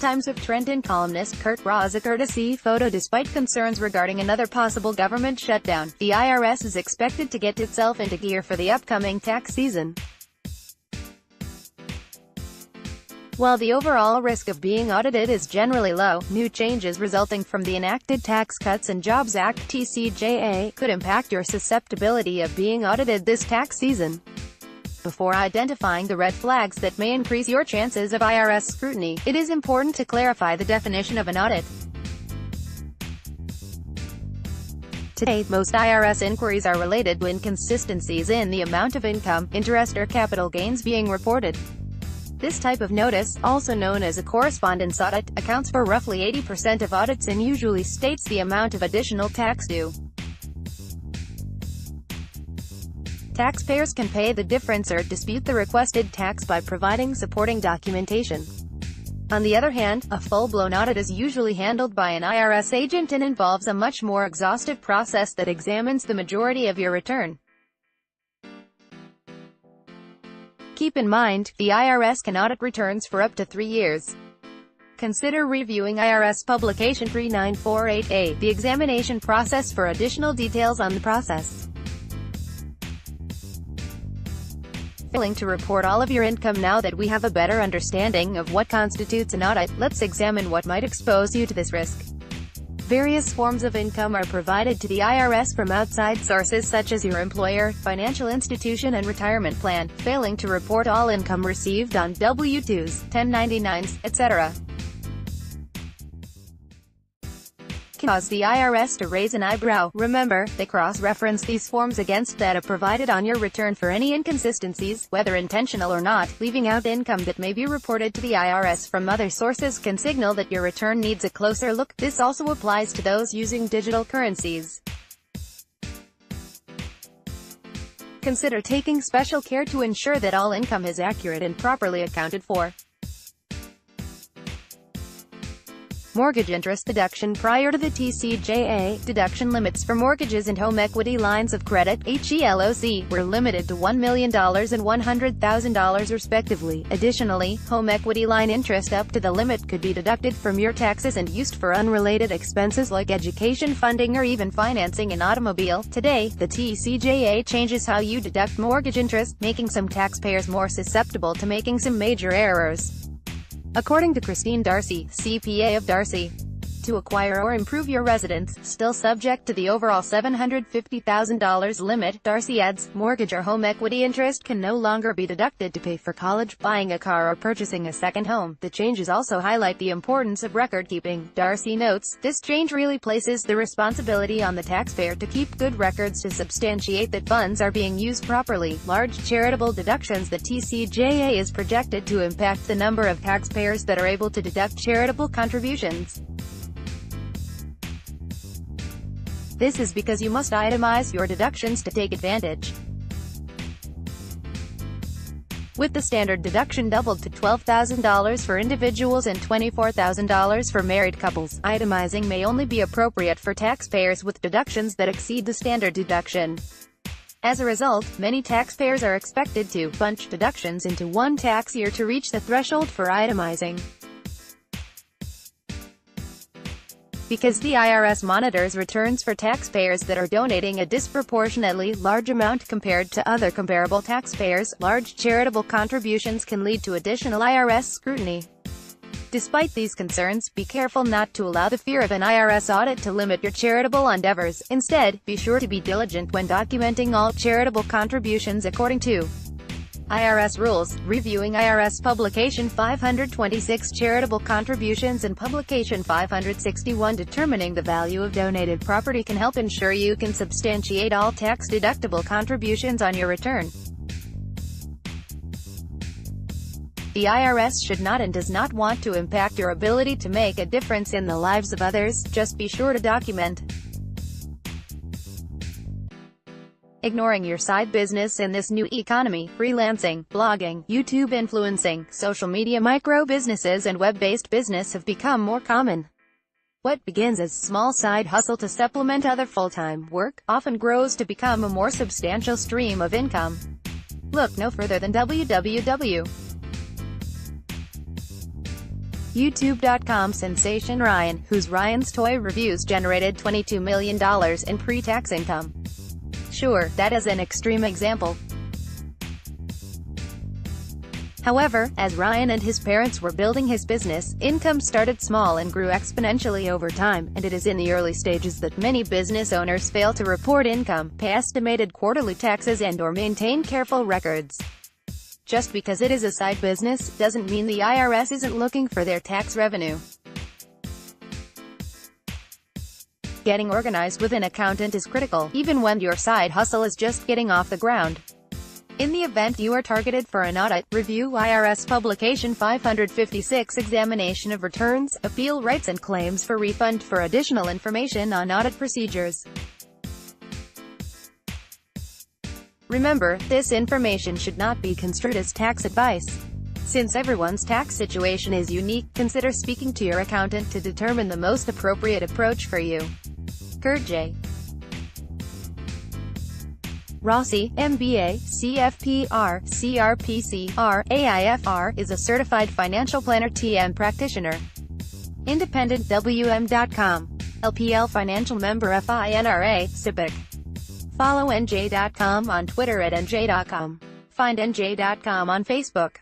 Times of Trenton columnist Kurt RossiCourtesy photo. Despite concerns regarding another possible government shutdown, the IRS is expected to get itself into gear for the upcoming tax season. While the overall risk of being audited is generally low, new changes resulting from the enacted Tax Cuts and Jobs Act (TCJA) could impact your susceptibility of being audited this tax season. Before identifying the red flags that may increase your chances of IRS scrutiny, it is important to clarify the definition of an audit. Today, most IRS inquiries are related to inconsistencies in the amount of income, interest or capital gains being reported. This type of notice, also known as a correspondence audit, accounts for roughly 80% of audits and usually states the amount of additional tax due. Taxpayers can pay the difference or dispute the requested tax by providing supporting documentation. On the other hand, a full-blown audit is usually handled by an IRS agent and involves a much more exhaustive process that examines the majority of your return. Keep in mind, the IRS can audit returns for up to 3 years. Consider reviewing IRS Publication 3948A, the examination process, for additional details on the process. Failing to report all of your income. Now that we have a better understanding of what constitutes an audit, let's examine what might expose you to this risk. Various forms of income are provided to the IRS from outside sources such as your employer, financial institution and retirement plan. Failing to report all income received on W-2s, 1099s, etc. can cause the IRS to raise an eyebrow. Remember, they cross-reference these forms against data provided on your return for any inconsistencies, whether intentional or not. Leaving out income that may be reported to the IRS from other sources can signal that your return needs a closer look. This also applies to those using digital currencies. Consider taking special care to ensure that all income is accurate and properly accounted for. Mortgage interest deduction. Prior to the TCJA, deduction limits for mortgages and home equity lines of credit (HELOC) were limited to $1 million and $100,000 respectively. Additionally, home equity line interest up to the limit could be deducted from your taxes and used for unrelated expenses like education funding or even financing an automobile. Today, the TCJA changes how you deduct mortgage interest, making some taxpayers more susceptible to making some major errors. According to Christine Darcy, CPA of Darcy, to acquire or improve your residence, still subject to the overall $750,000 limit, Darcy adds, mortgage or home equity interest can no longer be deducted to pay for college, buying a car or purchasing a second home. The changes also highlight the importance of record keeping. Darcy notes, this change really places the responsibility on the taxpayer to keep good records to substantiate that funds are being used properly. Large charitable deductions. The TCJA is projected to impact the number of taxpayers that are able to deduct charitable contributions. This is because you must itemize your deductions to take advantage. With the standard deduction doubled to $12,000 for individuals and $24,000 for married couples, itemizing may only be appropriate for taxpayers with deductions that exceed the standard deduction. As a result, many taxpayers are expected to bunch deductions into one tax year to reach the threshold for itemizing. Because the IRS monitors returns for taxpayers that are donating a disproportionately large amount compared to other comparable taxpayers, large charitable contributions can lead to additional IRS scrutiny. Despite these concerns, be careful not to allow the fear of an IRS audit to limit your charitable endeavors. Instead, be sure to be diligent when documenting all charitable contributions according to IRS rules. Reviewing IRS Publication 526 Charitable Contributions and Publication 561 Determining the Value of Donated Property can help ensure you can substantiate all tax-deductible contributions on your return. The IRS should not and does not want to impact your ability to make a difference in the lives of others. Just be sure to document. Ignoring your side business in this new economy. Freelancing, blogging, YouTube influencing, social media micro-businesses and web-based business have become more common. What begins as small side hustle to supplement other full-time work, often grows to become a more substantial stream of income. Look no further than www. YouTube.com sensation Ryan, whose Ryan's Toy Reviews generated $22 million in pre-tax income. Sure, that is an extreme example. However, as Ryan and his parents were building his business, income started small and grew exponentially over time, and it is in the early stages that many business owners fail to report income, pay estimated quarterly taxes and/or maintain careful records. Just because it is a side business, doesn't mean the IRS isn't looking for their tax revenue. Getting organized with an accountant is critical, even when your side hustle is just getting off the ground. In the event you are targeted for an audit, review IRS Publication 556 Examination of Returns, Appeal Rights and Claims for Refund for additional information on audit procedures. Remember, this information should not be construed as tax advice. Since everyone's tax situation is unique, consider speaking to your accountant to determine the most appropriate approach for you. Kurt J. Rossi, MBA, CFPR, CRPC, AIFR, is a certified financial planner TM practitioner. Independent WM.com. LPL Financial Member FINRA, SIPC. Follow NJ.com on Twitter at NJ.com. Find NJ.com on Facebook.